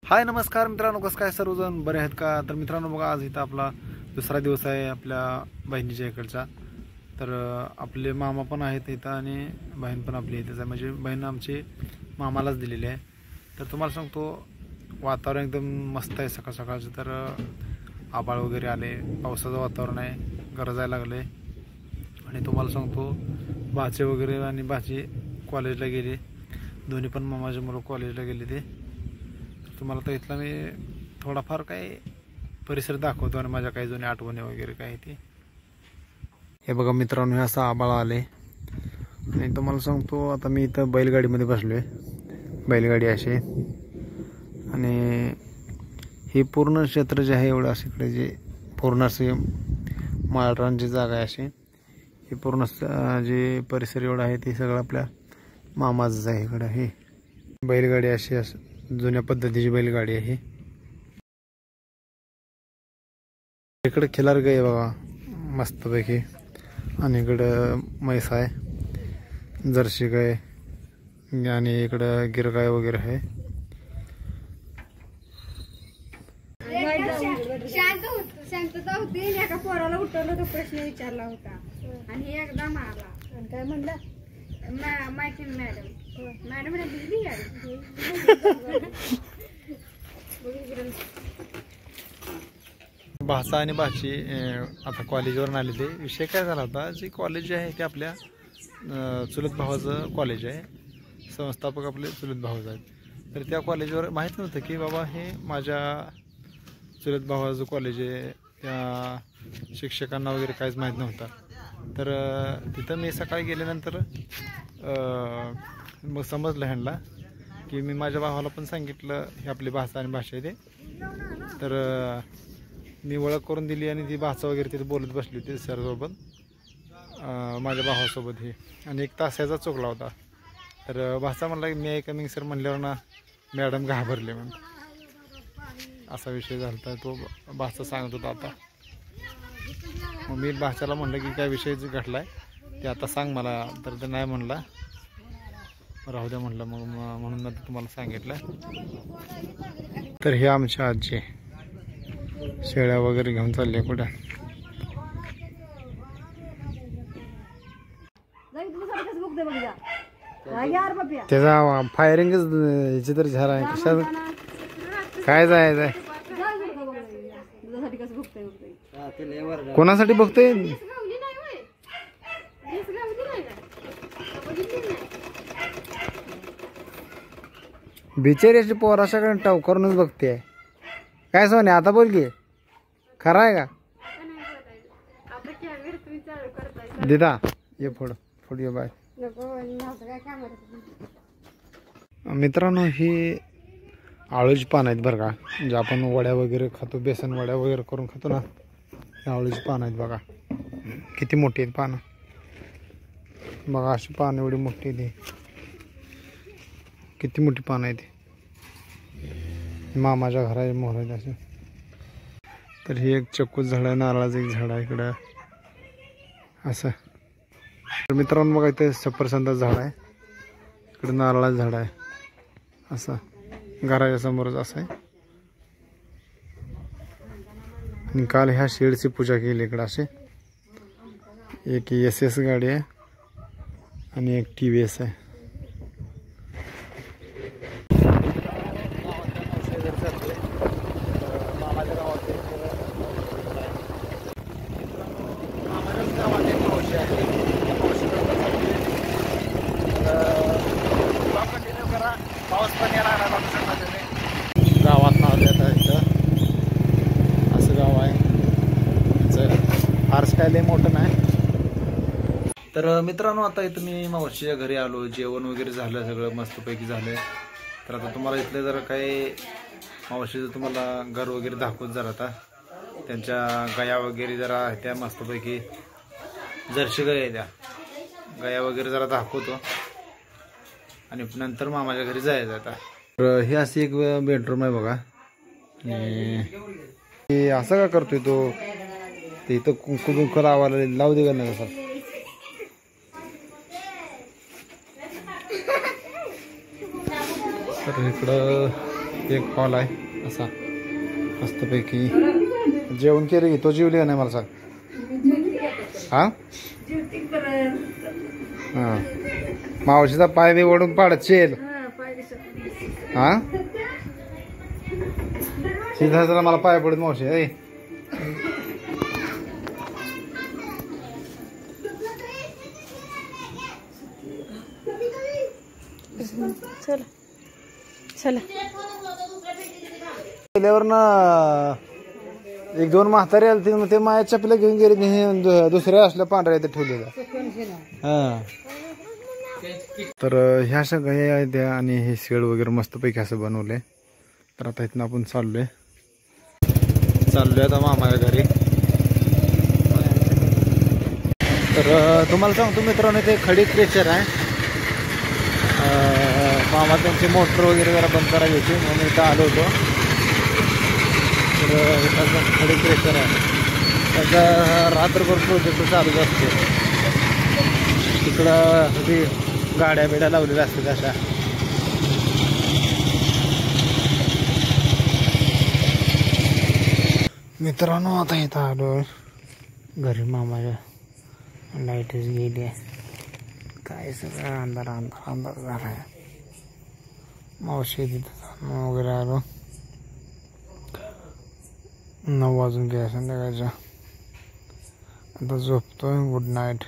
हाय नमस्कार मित्रांनो, कसं काय सर्वजण बरे आहेत का? तर मित्रांनो बघा, आज इथं आपला दुसरा दिवस आहे आपल्या बहिणीच्या इकडचा. तर आपले मामा पण आहेत इथं आणि बहीण पण आपली इथेच आहे. म्हणजे बहीण आमची मामालाच दिलेली आहे. तर तुम्हाला सांगतो, वातावरण एकदम मस्त आहे सकाळ सकाळचं. तर आभाळ वगैरे आले, पावसाचं वातावरण आहे, गरजायला लागले. आणि तुम्हाला सांगतो, भाचे वगैरे आणि भाची कॉलेजला गेले, दोन्ही पण मामाचे मुलं कॉलेजला गेले. ते तुम्हाला तर इथला मी थोडाफार काही परिसर दाखवतो आणि माझ्या काही जुन्या आठवणी वगैरे काय ते. हे बघा मित्रांनो, हे असं आबाळ आले आणि तुम्हाला सांगतो, आता मी इथं बैलगाडीमध्ये बसलो आहे. बैलगाडी अशी आणि हे पूर्ण क्षेत्र जे आहे एवढं असं इकडे जे पूर्ण असे माळरानची जागा आहे अशी, हे पूर्ण जे परिसर एवढा आहे ते सगळं आपल्या मामाचंच आहे. इकडं हे बैलगाडी अशी असं जुन्या पद्धतीची बैलगाडी आहे. इकडे खिलार गाय बघा मस्तपैकी, आणि इकडं म्हैस आहे, जर्सी गाय, आणि इकडं गिरगाय वगैरे आहे. शांतता होती. एका पोराला उठवलं तो प्रश्न विचारला होता आणि एकदा मारला. काय म्हणला? माहिती मॅडम भाचा आणि भाची आता कॉलेजवरून आले. ते विषय काय झाला होता, जे कॉलेज आहे ते आपल्या चुलत भावाचं कॉलेज आहे, संस्थापक आपले चुलत भाऊच आहेत. तर त्या कॉलेजवर माहीत नव्हतं की बाबा हे माझ्या चुलत भावाचं कॉलेज आहे. त्या शिक्षकांना वगैरे काहीच माहीत नव्हतं. तर तिथं मी सकाळी गेल्यानंतर मग समजलं ह्यांना की मी माझ्या भावाला पण सांगितलं हे आपली भाषा आणि भाषा आहे ते. तर मी ओळख करून दिली आणि ती भाषा वगैरे तिथे बोलत बसली होती सरसोबत, माझ्या भावासोबत ही. आणि एक तासाचा चुकला होता. तर भाषा म्हणला की मी आहे कमिंग सर म्हणल्यावर ना मॅडम घाबरले म्हणून, असा विषय झाला. तो भाषा सांगत होता. आता मग मी भाषाला म्हणलं की काय विषय घडला आहे ते आता सांग मला. तर ते नाही म्हणला, राहू द्या म्हणलं. मग म्हणून मी तुम्हाला सांगितलं. तर हे आमच्या आजी शेळ्या वगैरे घेऊन चालले कुठे. त्याचा फायरिंगच ह्याची तर झाला आहे. कशा काय जायचं आहे, कोणासाठी बघतोय? बिचारी अशी पोर अशाकडे टाव करूनच बघते. काय सोने आता बोल की, खरं आहे का? दिदा ये फोड फोड ये बाय. मित्रांनो, ही आळूची पान आहेत बरं का, म्हणजे आपण वड्या वगैरे खातो, बेसन वड्या वगैरे करून खातो ना, आळूची पान आहेत बघा. किती मोठी आहेत पानं बघा. अशी पानं एवढी मोठी ती, किती मोठी पानं आहेत. मामाच्या घराचे मोहर आहेत असे. तर ही एक चक्कूच झाड आहे, नारळाचं एक झाड आहे इकडं असं. तर मित्रांनो बघा, इथे सफरचंदाचं झाड आहे, इकडे नारळाचं झाड आहे असं. घराच्या समोरच असं आहे. आणि काल ह्या शेडची पूजा केली इकडं असे. एक SS गाडी आहे आणि एक TVS आहे. पाऊस पण येणार गावात नाव देतात इथं, असं गाव आहे. फारस काय लय मोठं नाही. तर मित्रांनो, आता इथं मी मावशीच्या घरी आलो, जेवण वगैरे झालं, सगळं मस्तपैकी झालं. तर आता तुम्हाला इथलं जरा काही मावशीचं तुम्हाला घर वगैरे दाखवत जरा. आता त्यांच्या गाया वगैरे जरा त्या मस्तपैकी जर्सी गाय आहे, त्या गाया वगैरे जरा दाखवतो आणि नंतर मामाच्या घरी जायचं आता. तर हे अशी एक बेडरूम आहे बघा. हे असं का करतोय तो? ते इथं कुंकू लावायला लावू दे का नाही सर? तर इकडं एक हॉल आहे असा मस्तपैकी. जेवण केलं की तो जेवली का नाही मला सांग. हा हा मावशीचा पाय बी ओढून पाडत शेल. हा सिद्धार्थला मला पाय पडत मावशी. ए चला चला. गेल्यावर ना एक दोन म्हातारे आले ते माया चपल्या घेऊन गेले. दुसऱ्या असल्या पांढऱ्या इथे ठेवलेल्या. हा तर ह्या सगळ्या आहेत त्या आणि हे शेड वगैरे मस्तपैकी असं बनवलंय. तर आता इथनं आपण चाललोय आता मामाच्या घरी. तर तुम्हाला सांगतो मित्रांनो ते खडी क्रेचर आहे. मामा त्यांची मोटर वगैरे जरा बंद करायची होती म्हणून इथं आलो होतो. तर इथं खडी क्रेचर आहे. त्याचा रात्रभर प्रोजेक्ट चालूच असते. तिकडं ती गाड्या बिड्या लावलेल्या असतात अशा. मित्रांनो आता इथं आलो घरी मामाच्या. लाईटच गेली आहे. काय सगळं अंधार अंधार अंधार झाला आहे. मावशी तिथं वगैरे आलो. 9 वाजून गेल्या संध्याकाळच्या. आता झोपतोय. Good night.